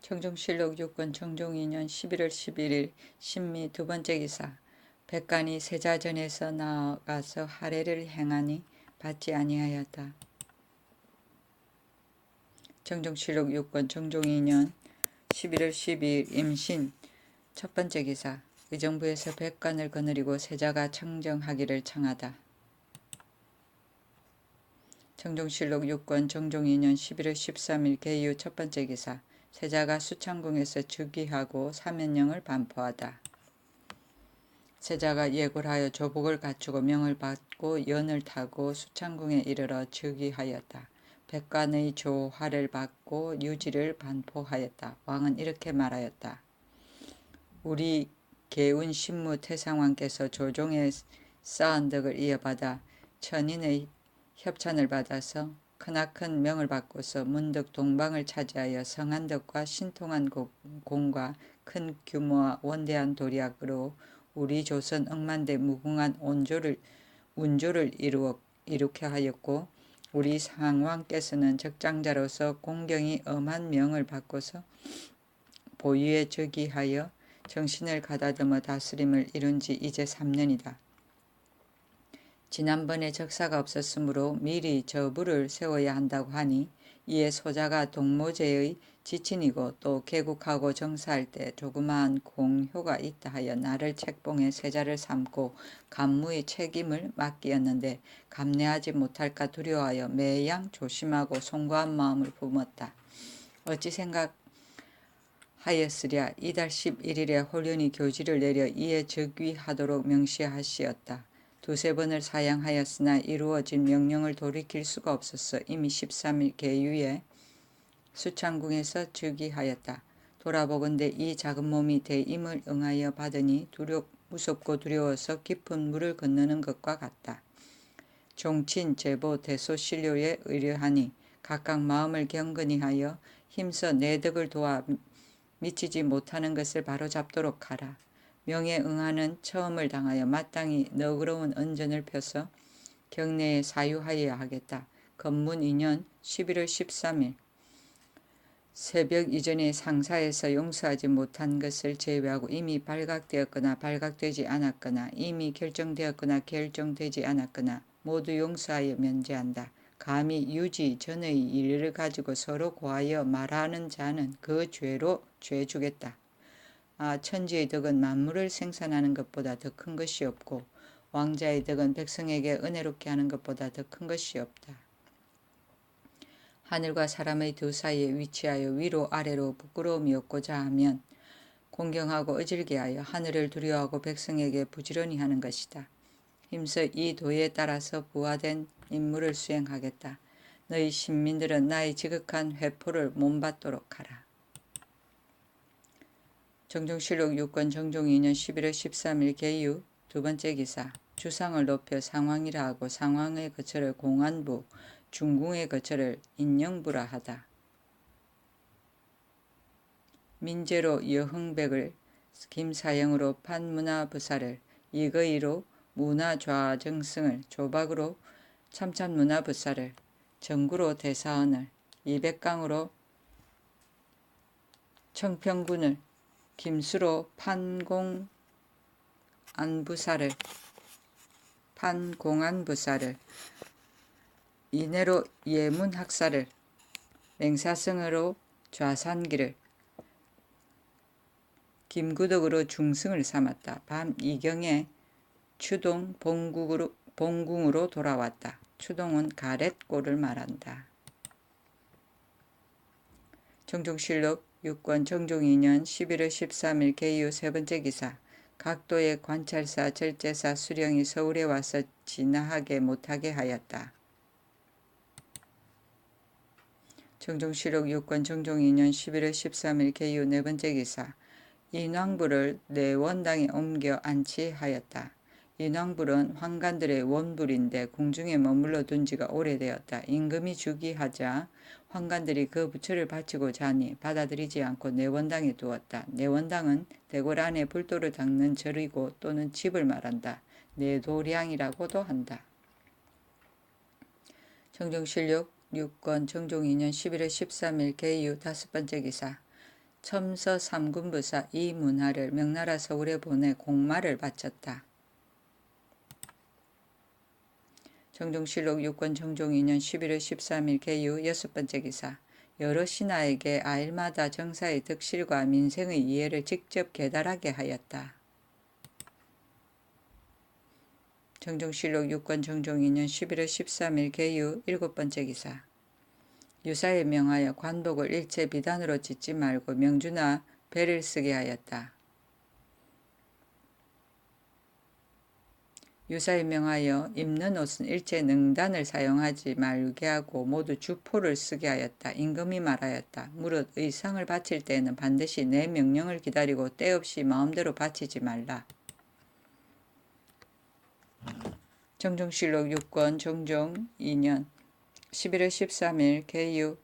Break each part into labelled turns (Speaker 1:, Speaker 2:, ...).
Speaker 1: 청중실록 6권 청중 2년 11월 11일 신미 두 번째 기사. 백간이 세자전에서 나아가서 할애를 행하니 받지 아니하였다. 청중실록 6권 청중 2년 11월 12일 임신 첫 번째 기사. 의정부에서 백관을 거느리고 세자가 청정하기를 청하다. 청중실록 6권 청중 2년 11월 13일 개유 첫 번째 기사. 세자가 수창궁에서 즉위하고 사면령을 반포하다. 세자가 예골하여 조복을 갖추고 명을 받고 연을 타고 수창궁에 이르러 즉위하였다. 백관의 조화를 받고 유지를 반포하였다. 왕은 이렇게 말하였다. 우리 개운 신무 태상왕께서 조종의 쌓은 덕을 이어받아 천인의 협찬을 받아서 크나큰 명을 받고서 문득 동방을 차지하여 성한 덕과 신통한 공과 큰 규모와 원대한 도략으로 우리 조선 억만대 무궁한 운조를 이룩해 하였고, 우리 상왕께서는 적장자로서 공경이 엄한 명을 받고서 보위에 즉위하여 정신을 가다듬어 다스림을 이룬 지 이제 3년이다. 지난번에 적사가 없었으므로 미리 저부를 세워야 한다고 하니, 이에 소자가 동모제의 지친이고 또 개국하고 정사할 때 조그마한 공효가 있다 하여 나를 책봉해 세자를 삼고 간무의 책임을 맡기었는데 감내하지 못할까 두려워하여 매양 조심하고 송구한 마음을 품었다. 어찌 생각하였으랴. 이달 11일에 홀연히 교지를 내려 이에 즉위하도록 명시하시었다. 두세 번을 사양하였으나 이루어진 명령을 돌이킬 수가 없어서 이미 13일 개유에 수창궁에서 즉위하였다. 돌아보건대 이 작은 몸이 대임을 응하여 받으니 무섭고 두려워서 깊은 물을 건너는 것과 같다. 종친, 제보, 대소신료에 의뢰하니 각각 마음을 경건히 하여 힘써 내 덕을 도와 미치지 못하는 것을 바로잡도록 하라. 명에 응하는 처음을 당하여 마땅히 너그러운 언전을 펴서 경내에 사유하여야 하겠다. 건문 2년 11월 13일 새벽 이전에 상사에서 용서하지 못한 것을 제외하고 이미 발각되었거나 발각되지 않았거나 이미 결정되었거나 결정되지 않았거나 모두 용서하여 면제한다. 감히 유지 전의 일을 가지고 서로 고하여 말하는 자는 그 죄로 죄 주겠다. 천지의 덕은 만물을 생산하는 것보다 더 큰 것이 없고 왕자의 덕은 백성에게 은혜롭게 하는 것보다 더 큰 것이 없다. 하늘과 사람의 두 사이에 위치하여 위로 아래로 부끄러움이 없고자 하면 공경하고 어질게 하여 하늘을 두려워하고 백성에게 부지런히 하는 것이다. 힘써 이 도에 따라서 부하된 임무를 수행하겠다. 너희 신민들은 나의 지극한 회포를 몸받도록 하라. 정종실록 6권 정종 2년 11월 13일 개유 두 번째 기사. 주상을 높여 상왕이라 하고 상왕의 거처를 공안부, 중궁의 거처를 인영부라 하다. 민제로 여흥백을, 김사영으로 판문화부사를, 이거이로 문화좌정승을, 조박으로 참참문화부사를, 정구로 대사원을, 이백강으로 청평군을, 김수로 판공안부사를, 이내로 예문학사를, 맹사성으로 좌산기를, 김구덕으로 중승을 삼았다. 밤 이경에 추동 봉궁으로 돌아왔다. 추동은 가렛골을 말한다. 정종실록 6권 정종 2년 11월 13일 개유 세 번째 기사. 각도의 관찰사, 절제사, 수령이 서울에 와서 진화하게 못하게 하였다. 정종실록 6권 정종 2년 11월 13일 개유 네 번째 기사. 인왕불을 내원당에 옮겨 안치하였다. 인왕불은 환관들의 원불인데 궁중에 머물러 둔 지가 오래되었다. 임금이 즉위하자 환관들이 그 부처를 바치고자 하니 받아들이지 않고 내원당에 두었다. 내원당은 대궐 안에 불도를 닦는 절이고 또는 집을 말한다. 내도량이라고도 한다. 정종실록 6권 정종 2년 11월 13일 개유 다섯 번째 기사. 첨서 3군부사 이문하를 명나라 서울에 보내 공마를 바쳤다. 정종실록 6권 정종 2년 11월 13일 개유 6번째 기사. 여러 신하에게 아일마다 정사의 덕실과 민생의 이해를 직접 계달하게 하였다. 정종실록 6권 정종 2년 11월 13일 개유 7번째 기사. 유사에 명하여 관복을 일체 비단으로 짓지 말고 명주나 배를 쓰게 하였다. 유사에 명하여 입는 옷은 일체 능단을 사용하지 말게 하고 모두 주포를 쓰게 하였다. 임금이 말하였다. 무릇 의상을 바칠 때에는 반드시 내 명령을 기다리고 때 없이 마음대로 바치지 말라. 정종실록 6권 정종 2년 11월 13일 개유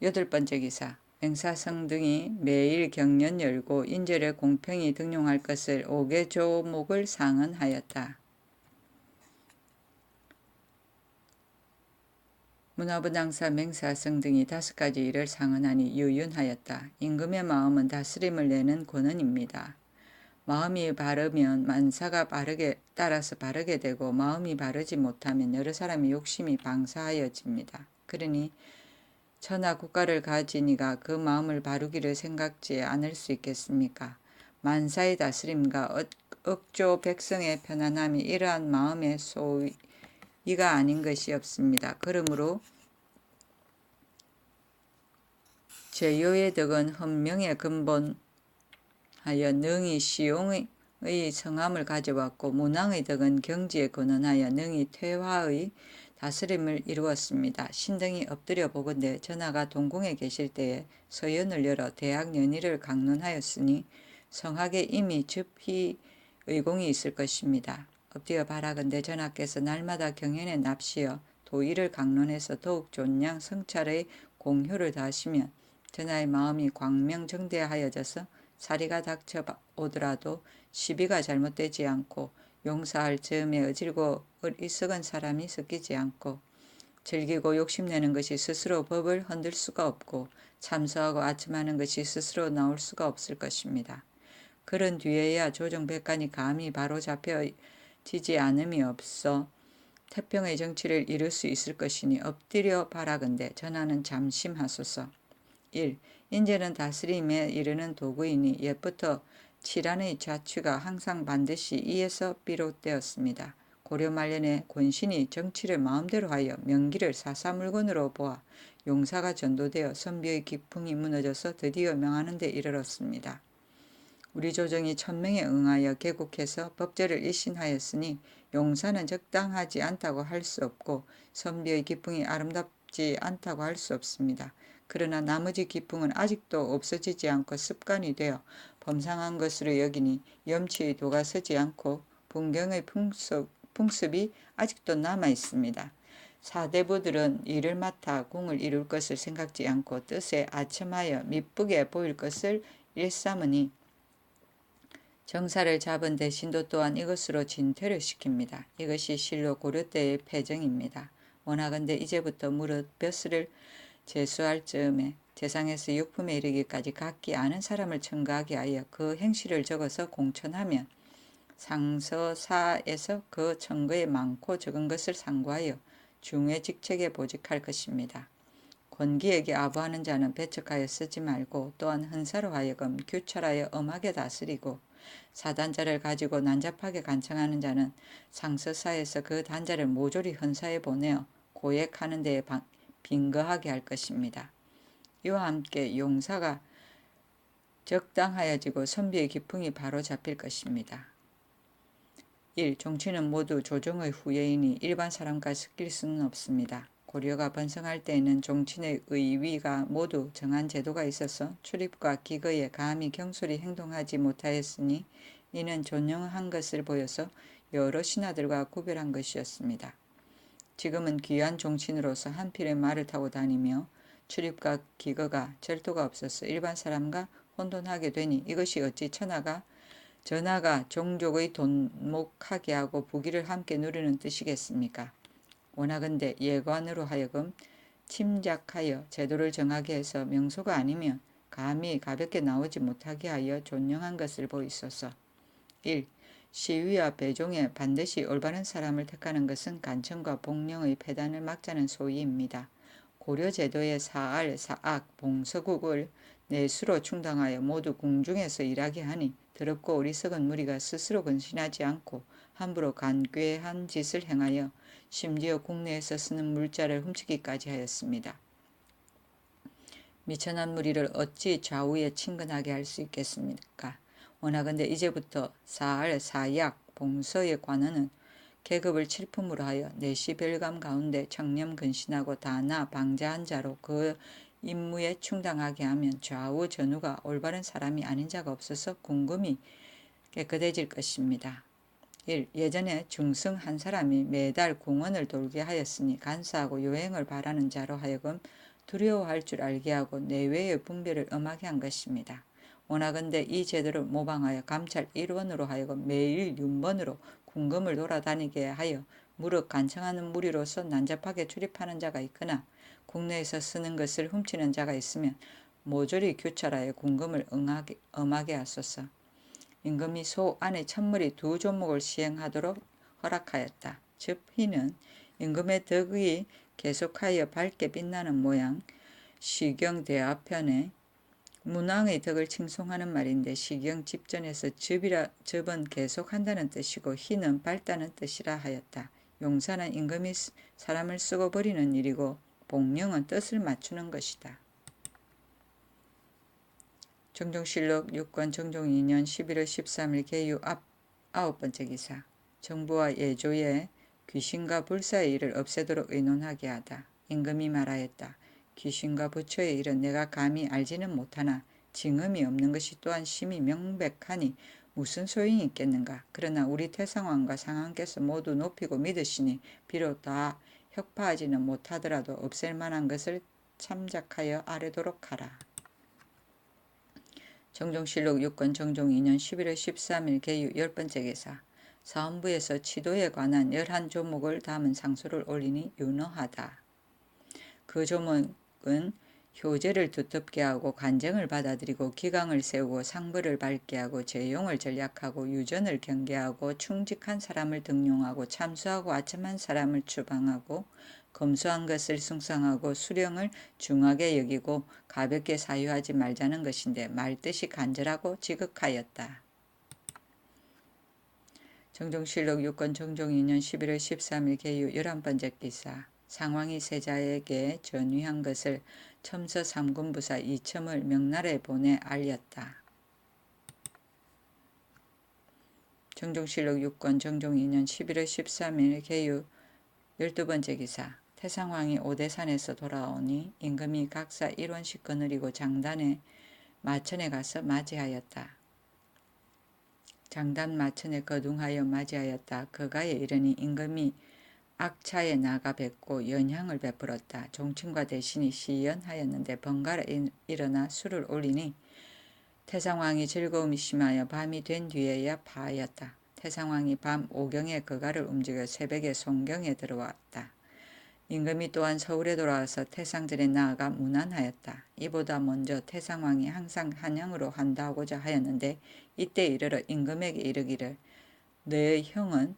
Speaker 1: 8번째 기사. 맹사성 등이 매일 경연 열고 인절에 공평히 등용할 것을 5개 조목을 상언하였다. 문화부당사 맹사성 등이 5가지 일을 상언하니 유윤하였다. 임금의 마음은 다스림을 내는 권한입니다. 마음이 바르면 만사가 따라서 바르게 되고 마음이 바르지 못하면 여러 사람의 욕심이 방사하여집니다. 그러니 천하 국가를 가지니가 그 마음을 바르기를 생각지 않을 수 있겠습니까? 만사의 다스림과 억조 백성의 편안함이 이러한 마음의 소위가 아닌 것이 없습니다. 그러므로 제요의 덕은 헌명의 근본 하여 능히 시용의 성함을 가져왔고 문왕의 덕은 경지에 근원하여 능히 퇴화의 다스림을 이루었습니다. 신등이 엎드려 보건대 전하가 동궁에 계실 때에 서연을 열어 대학 연의를 강론하였으니 성학에 이미 즉위 의공이 있을 것입니다. 엎드려 바라건대 전하께서 날마다 경연에 납시어 도의를 강론해서 더욱 존양 성찰의 공효를 다하시면 전하의 마음이 광명정대하여져서 사리가 닥쳐오더라도 시비가 잘못되지 않고 용사할 즈음에 어질고 어리석은 사람이 섞이지 않고 즐기고 욕심내는 것이 스스로 법을 흔들 수가 없고 참소하고 아첨하는 것이 스스로 나올 수가 없을 것입니다. 그런 뒤에야 조정백관이 감히 바로 잡혀지지 않음이 없어 태평의 정치를 이룰 수 있을 것이니 엎드려 바라건대 전하는 잠심하소서. 1. 인재는 다스림에 이르는 도구이니 옛부터 칠한의 자취가 항상 반드시 이에서 비롯되었습니다. 고려 말년에 권신이 정치를 마음대로 하여 명기를 사사물건으로 보아 용사가 전도되어 선비의 기풍이 무너져서 드디어 명하는 데 이르렀습니다. 우리 조정이 천명에 응하여 개국해서 법제를 일신하였으니 용사는 적당하지 않다고 할 수 없고 선비의 기풍이 아름답지 않다고 할 수 없습니다. 그러나 나머지 기풍은 아직도 없어지지 않고 습관이 되어 범상한 것으로 여기니 염치의 도가 서지 않고 분경의 풍습이 아직도 남아 있습니다. 사대부들은 일을 맡아 공을 이룰 것을 생각지 않고 뜻에 아첨하여 미쁘게 보일 것을 일삼으니 정사를 잡은 대신도 또한 이것으로 진퇴를 시킵니다. 이것이 실로 고려 때의 패정입니다. 원하건대 이제부터 무릇 벼슬을 제수할 즈음에 재상에서 육품에 이르기까지 각기 아는 사람을 첨가하게 하여 그 행실을 적어서 공천하면 상서사에서 그 청거에 많고 적은 것을 상고하여 중외직책에 보직할 것입니다. 권기에게 아부하는 자는 배척하여 쓰지 말고 또한 헌사로 하여금 규찰하여 엄하게 다스리고 사단자를 가지고 난잡하게 간청하는 자는 상서사에서 그 단자를 모조리 헌사에 보내어 고액하는 데에 빙거하게 할 것입니다. 이와 함께 용사가 적당하여지고 선비의 기풍이 바로 잡힐 것입니다. 1. 종치는 모두 조정의 후예이니 일반 사람과 섞일 수는 없습니다. 고려가 번성할 때에는 종친의 의위가 모두 정한 제도가 있어서 출입과 기거에 감히 경솔히 행동하지 못하였으니 이는 존영한 것을 보여서 여러 신하들과 구별한 것이었습니다. 지금은 귀한 종친으로서 한 필의 말을 타고 다니며 출입과 기거가 절도가 없어서 일반 사람과 혼돈하게 되니 이것이 어찌 전하가 종족의 돈목하게 하고 부귀를 함께 누리는 뜻이겠습니까? 원하건대 예관으로 하여금 침작하여 제도를 정하게 해서 명소가 아니면 감히 가볍게 나오지 못하게 하여 존령한 것을 보이소서. 1. 시위와 배종에 반드시 올바른 사람을 택하는 것은 간청과 복령의 폐단을 막자는 소위입니다. 고려 제도의 사알, 사악, 봉서국을 내수로 충당하여 모두 궁중에서 일하게 하니 더럽고 어리석은 무리가 스스로 근신하지 않고 함부로 간괴한 짓을 행하여 심지어 국내에서 쓰는 물자를 훔치기까지 하였습니다. 미천한 무리를 어찌 좌우에 친근하게 할 수 있겠습니까? 원하건대 이제부터 사알, 사약, 봉서의 관원은 계급을 칠품으로 하여 내시 별감 가운데 청렴 근신하고 다나 방자한 자로 그 임무에 충당하게 하면 좌우 전우가 올바른 사람이 아닌 자가 없어서 궁금이 깨끗해질 것입니다. 1. 예전에 중승 한 사람이 매달 궁원을 돌게 하였으니 간사하고 요행을 바라는 자로 하여금 두려워할 줄 알게 하고 내외의 분별을 엄하게 한 것입니다. 원하건대 이 제도를 모방하여 감찰 1원으로 하여금 매일 윤번으로 궁금을 돌아다니게 하여 무릇 간청하는 무리로서 난잡하게 출입하는 자가 있거나 국내에서 쓰는 것을 훔치는 자가 있으면 모조리 규찰하여 궁금을 엄하게 하소서. 임금이 소 안에 첫머리 2조목을 시행하도록 허락하였다. 즉 희는 임금의 덕이 계속하여 밝게 빛나는 모양. 시경 대하편에 문왕의 덕을 칭송하는 말인데 시경 집전에서 접은 계속한다는 뜻이고 희는 밝다는 뜻이라 하였다. 용사는 임금이 사람을 쓰고 버리는 일이고 복령은 뜻을 맞추는 것이다. 정종실록 6권 정종 2년 11월 13일 개유 앞 9번째 기사. 정부와 예조에 귀신과 불사의 일을 없애도록 의논하게 하다. 임금이 말하였다. 귀신과 부처의 일은 내가 감히 알지는 못하나 징흠이 없는 것이 또한 심히 명백하니 무슨 소용이 있겠는가. 그러나 우리 태상왕과 상왕께서 모두 높이고 믿으시니 비록 다 혁파하지는 못하더라도 없앨 만한 것을 참작하여 아뢰도록 하라. 정종실록 6권 정종 2년 11월 13일 개유 10번째 기사. 사헌부에서 치도에 관한 11조목을 담은 상소를 올리니 윤허하다. 그 조목은 효제를 두텁게 하고 간정을 받아들이고 기강을 세우고 상벌을 밝게 하고 재용을 전략하고 유전을 경계하고 충직한 사람을 등용하고 참수하고 아첨한 사람을 추방하고 검소한 것을 숭상하고 수령을 중하게 여기고 가볍게 사유하지 말자는 것인데 말뜻이 간절하고 지극하였다. 정종실록 6권 정종 2년 11월 13일 개유 11번째 기사. 상왕이 세자에게 전위한 것을 첨서 3군부사 이첨을 명나라에 보내 알렸다. 정종실록 6권 정종 2년 11월 13일 개유 12번째 기사. 태상왕이 오대산에서 돌아오니 임금이 각사 1원씩 거느리고 장단에 마천에 가서 맞이하였다. 장단 마천에 거둥하여 맞이하였다. 그가에 이르니 임금이 악차에 나가 뵙고 연향을 베풀었다. 종친과 대신이 시연하였는데 번갈아 일어나 술을 올리니 태상왕이 즐거움이 심하여 밤이 된 뒤에야 파하였다. 태상왕이 밤 5경에 그가를 움직여 새벽에 송경에 들어왔다. 임금이 또한 서울에 돌아와서 태상전에 나아가 문안하였다. 이보다 먼저 태상왕이 항상 한양으로 한다고자 하였는데 이때 이르러 임금에게 이르기를 내 형은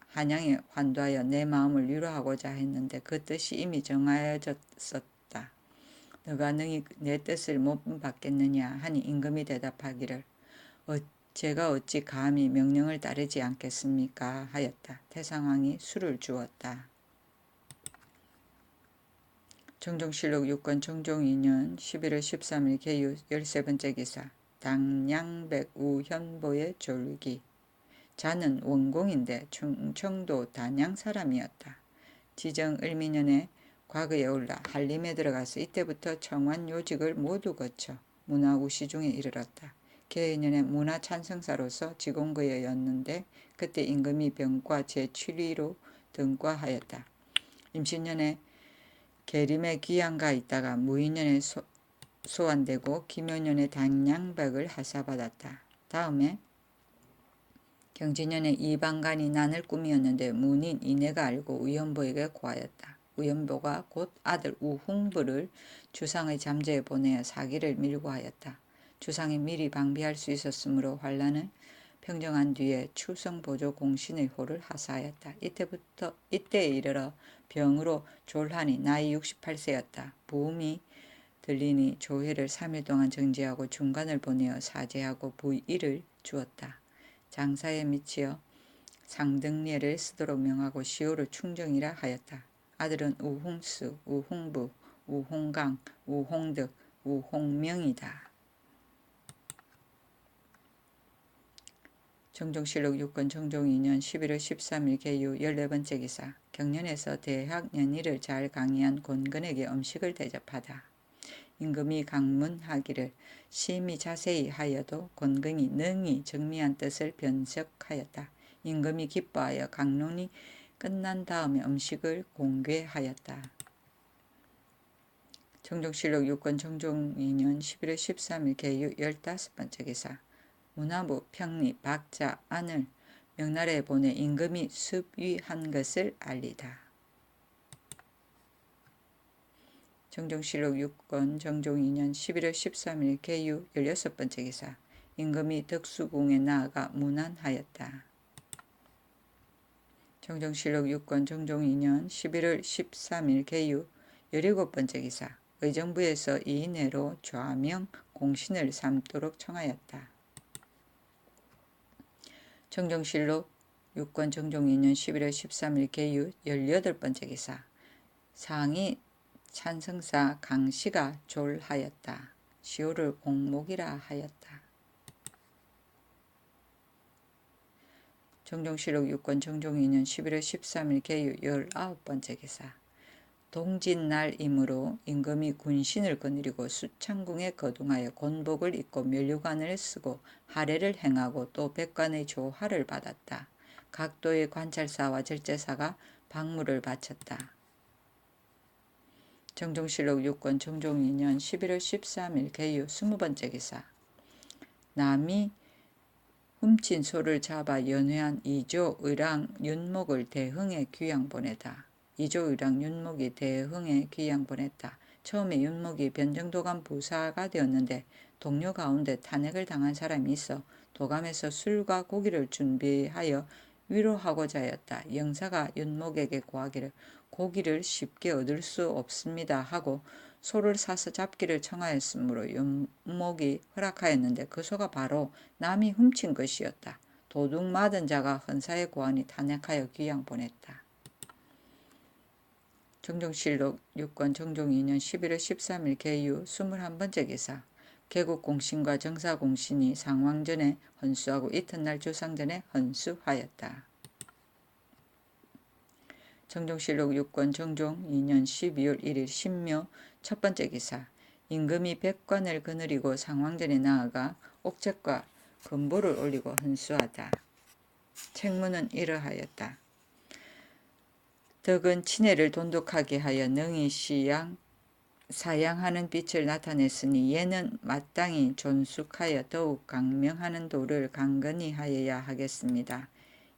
Speaker 1: 한양에 환도하여 내 마음을 위로하고자 했는데 그 뜻이 이미 정하여졌었다. 너가 능히 내 뜻을 못 받겠느냐 하니 임금이 대답하기를 제가 어찌 감히 명령을 따르지 않겠습니까 하였다. 태상왕이 술을 주었다. 정종실록 6권 정종 2년 11월 13일 개유 13번째 기사. 당량백 우현보의 졸기. 자는 원공인데 충청도 단양 사람이었다. 지정 을미년에 과거에 올라 한림에 들어가서 이때부터 청완 요직을 모두 거쳐 문화우시중에 이르렀다. 계년에 문화찬성사로서 지공거였는데 그때 임금이 병과 제7위로 등과하였다. 임신년에 계림에 귀양가 있다가 무인년에 소환되고 기묘년에 단양백을 하사받았다. 다음에 경진년에 이방간이 난을 꾸미었는데 문인 이내가 알고 의연보에게 고하였다. 우연보가 곧 아들 우흥부를 주상의 잠재에 보내어 사기를 밀고 하였다. 주상이 미리 방비할 수 있었으므로 환란을 평정한 뒤에 추성보조 공신의 호를 하사하였다. 이때에 이르러 병으로 졸하니 나이 68세였다. 부음이 들리니 조회를 3일 동안 정지하고 중간을 보내어 사죄하고 부의를 주었다. 장사에 미치어 상등례를 쓰도록 명하고 시호를 충정이라 하였다. 아들은 우홍수, 우홍부, 우홍강, 우홍득, 우홍명이다. 정종실록 6권 정종 2년 11월 13일 개유 14번째 기사. 경연에서 대학 연의를 잘 강의한 권근에게 음식을 대접하다. 임금이 강문하기를 심히 자세히 하여도 권근이 능히 정미한 뜻을 변색하였다. 임금이 기뻐하여 강론이 끝난 다음에 음식을 공개하였다. 정종실록 6권 정종 2년 11월 13일 개유 15번째 기사. 문화부 평리 박자 안을 명나라에 보내 임금이 습위한 것을 알리다. 정종실록 6권 정종 2년 11월 13일 개유 16번째 기사. 임금이 덕수궁에 나아가 문안하였다. 정종실록 6권 정종 2년 11월 13일 개유 17번째 기사. 의정부에서 이내로 좌명 공신을 삼도록 청하였다. 정종실록 6권 정종 2년 11월 13일 개유 18번째 기사. 상이 찬성사 강씨가 졸하였다. 시호를 공목이라 하였다. 정종실록 6권 정종 2년 11월 13일 개유 19번째 기사. 동짓날이므로 임금이 군신을 거느리고 수창궁에 거둥하여 곤복을 입고 면류관을 쓰고 하례를 행하고 또 백관의 조화를 받았다. 각도의 관찰사와 절제사가 박무를 바쳤다. 정종실록 6권 정종 2년 11월 13일 개유 20번째 기사. 남이 훔친 소를 잡아 연회한 이조의랑 윤목을 대흥에 귀양 보내다. 이조의랑 윤목이 대흥에 귀양 보냈다. 처음에 윤목이 변정도감 부사가 되었는데 동료 가운데 탄핵을 당한 사람이 있어 도감에서 술과 고기를 준비하여 위로하고자 하였다. 영사가 윤목에게 고하기를 고기를 쉽게 얻을 수 없습니다 하고 소를 사서 잡기를 청하였으므로 윤목이 허락하였는데 그 소가 바로 남이 훔친 것이었다. 도둑 맞은 자가 헌사에 고하니 탄핵하여 귀양 보냈다. 정종실록 6권 정종 2년 11월 13일 개유 21번째 기사. 개국공신과 정사공신이 상왕전에 헌수하고 이튿날 주상전에 헌수하였다. 정종실록 6권 정종 2년 12월 1일 신묘 첫번째 기사. 임금이 백관을 거느리고 상왕전에 나아가 옥책과 금보를 올리고 헌수하다. 책문은 이러하였다. 덕은 친애를 돈독하게 하여 능히 사양하는 빛을 나타냈으니 얘는 마땅히 존숙하여 더욱 강명하는 도를 강건히 하여야 하겠습니다.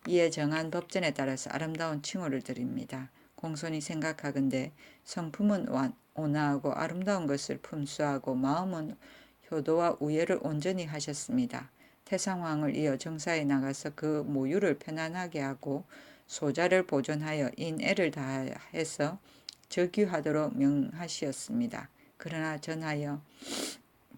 Speaker 1: 이에 정한 법전에 따라서 아름다운 칭호를 드립니다. 공손히 생각하건대 성품은 온화하고 아름다운 것을 품수하고 마음은 효도와 우애를 온전히 하셨습니다. 태상왕을 이어 정사에 나가서 그 모유를 편안하게 하고 소자를 보존하여 인애를 다해서 적유하도록 명하시었습니다. 그러나 전하여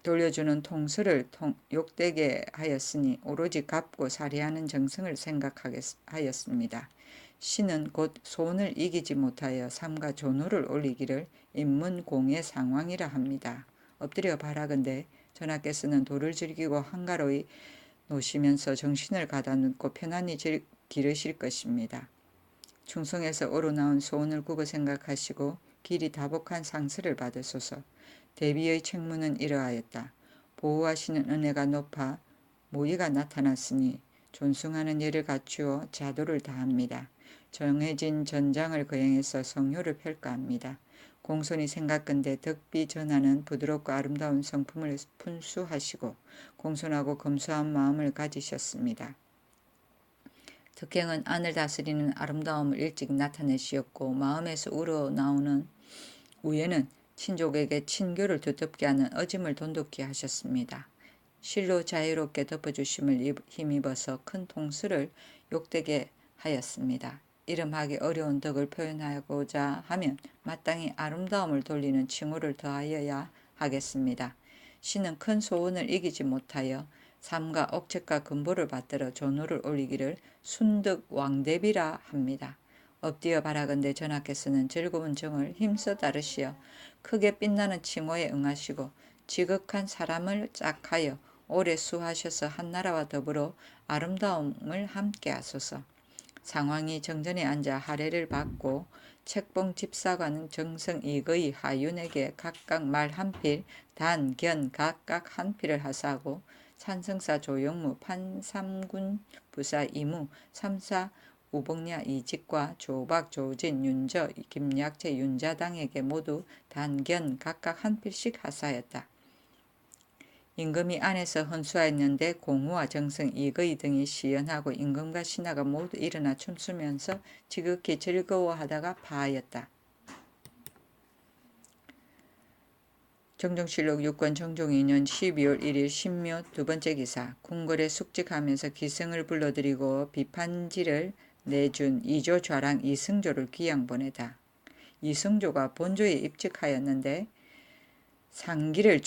Speaker 1: 돌려주는 통서를 욕되게 하였으니 오로지 갚고 살해하는 정성을 생각하였습니다. 신은 곧 소원을 이기지 못하여 삼가 존호를 올리기를 인문공의 상황이라 합니다. 엎드려 바라건대 전하께서는 도를 즐기고 한가로이 노시면서 정신을 가다놓고 편안히 기르실 것입니다. 충성에서 우러나온 소원을 꾸고 생각하시고 길이 다복한 상서를 받으소서. 대비의 책문은 이러하였다. 보호하시는 은혜가 높아 모의가 나타났으니 존숭하는 예를 갖추어 자도를 다합니다. 정해진 전장을 거행해서 성효를 평가합니다. 공손히 생각건대 덕비 전하는 부드럽고 아름다운 성품을 분수하시고 공손하고 검소한 마음을 가지셨습니다. 덕행은 안을 다스리는 아름다움을 일찍 나타내시었고 마음에서 우러나오는 우애는 친족에게 친교를 두텁게 하는 어짐을 돈독히 하셨습니다. 실로 자유롭게 덮어주심을 힘입어서 큰 통수를 욕되게 하였습니다. 이름하기 어려운 덕을 표현하고자 하면 마땅히 아름다움을 돌리는 칭호를 더하여야 하겠습니다. 신은 큰 소원을 이기지 못하여 삼가 억책과 근보를 받들어 존호를 올리기를 순득왕대비라 합니다. 엎드려 바라건대 전하께서는 즐거운 정을 힘써 따르시어 크게 빛나는 칭호에 응하시고 지극한 사람을 짝하여 오래 수하셔서 한나라와 더불어 아름다움을 함께 하소서. 상황이 정전에 앉아 하례를 받고 책봉 집사관은 정성 이거의 하윤에게 각각 말 한 필, 단, 견 각각 한 필을 하사하고 산성사 조영무, 판삼군 부사 이무, 삼사 우복냐 이직과 조박, 조진, 윤저, 김약재, 윤자당에게 모두 단, 견 각각 한 필씩 하사하였다. 임금이 안에서 헌수하였는데 공우와 정성, 이거의 등이 시연하고 임금과 신하가 모두 일어나 춤추면서 지극히 즐거워하다가 파하였다. 정종실록 6권 정종 2년 12월 1일 신묘 두 번째 기사. 궁궐에 숙직하면서 기승을 불러들이고 비판지를 내준 이조 좌랑 이승조를 귀양 보내다. 이승조가 본조에 입직하였는데 상기를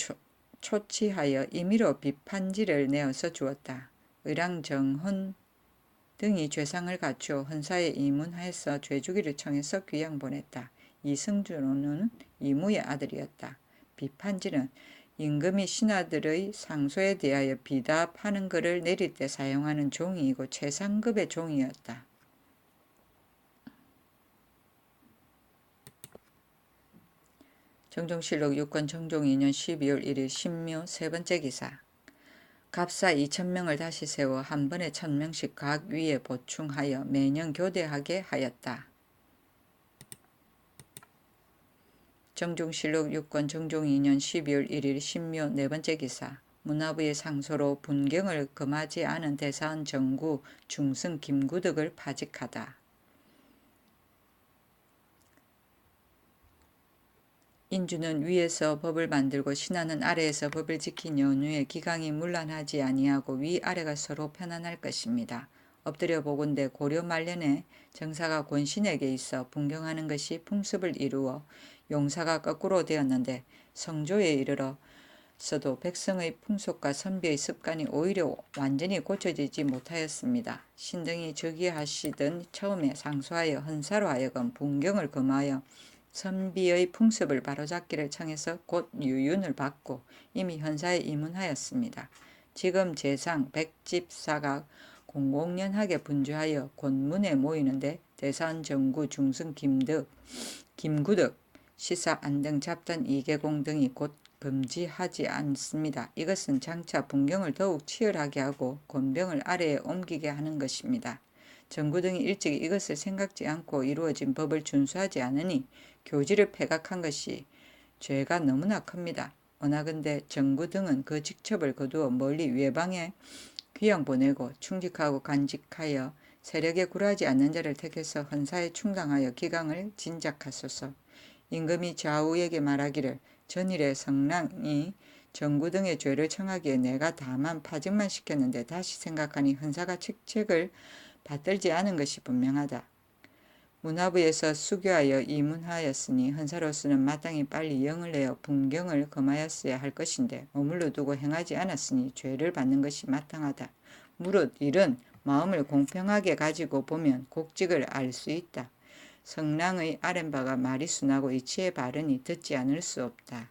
Speaker 1: 초치하여 임의로 비판지를 내어서 주었다. 의랑정헌 등이 죄상을 갖추어 헌사에 이문하여서 죄주기를 청해서 귀양 보냈다. 이승조는 이무의 아들이었다. 비판지는 임금이 신하들의 상소에 대하여 비답하는 글을 내릴 때 사용하는 종이이고 최상급의 종이었다. 정종실록 6권 정종 2년 12월 1일 신묘 세 번째 기사. 갑사 2,000명을 다시 세워 한 번에 1,000명씩 각 위에 보충하여 매년 교대하게 하였다. 정종실록 6권 정종 2년 12월 1일 신묘 네 번째 기사. 문화부의 상소로 분경을 금하지 않은 대사원 정구 중승 김구덕을 파직하다. 인주는 위에서 법을 만들고 신하는 아래에서 법을 지킨 연후에 기강이 문란하지 아니하고 위아래가 서로 편안할 것입니다. 엎드려 보건대 고려 말년에 정사가 권신에게 있어 분경하는 것이 풍습을 이루어 용사가 거꾸로 되었는데 성조에 이르러서도 백성의 풍속과 선비의 습관이 오히려 완전히 고쳐지지 못하였습니다. 신등이 즉위하시던 처음에 상소하여 헌사로 하여금 분경을 금하여 선비의 풍습을 바로잡기를 청해서 곧 유윤을 받고 이미 헌사에 임문하였습니다. 지금 제상 백집사가 공공연하게 분주하여 곤문에 모이는데 대사원 정구 중승 김구덕 시사 안등 잡단 이계공 등이 곧 금지하지 않습니다. 이것은 장차 분경을 더욱 치열하게 하고 권병을 아래에 옮기게 하는 것입니다. 정구 등이 일찍 이것을 생각지 않고 이루어진 법을 준수하지 않으니 교지를 폐각한 것이 죄가 너무나 큽니다. 원하건대 정구 등은 그 직첩을 거두어 멀리 외방에 귀양 보내고 충직하고 간직하여 세력에 굴하지 않는 자를 택해서 헌사에 충당하여 기강을 진작하소서. 임금이 좌우에게 말하기를 전일에 성랑이 정구 등의 죄를 청하기에 내가 다만 파직만 시켰는데 다시 생각하니 헌사가 책책을 받들지 않은 것이 분명하다. 문화부에서 수교하여 이문하였으니 헌사로서는 마땅히 빨리 영을 내어 분경을 금하였어야 할 것인데 머물러 두고 행하지 않았으니 죄를 받는 것이 마땅하다. 무릇 일은 마음을 공평하게 가지고 보면 곡직을 알 수 있다. 성랑의 아랫바가 말이 순하고 이치에 바르니 듣지 않을 수 없다.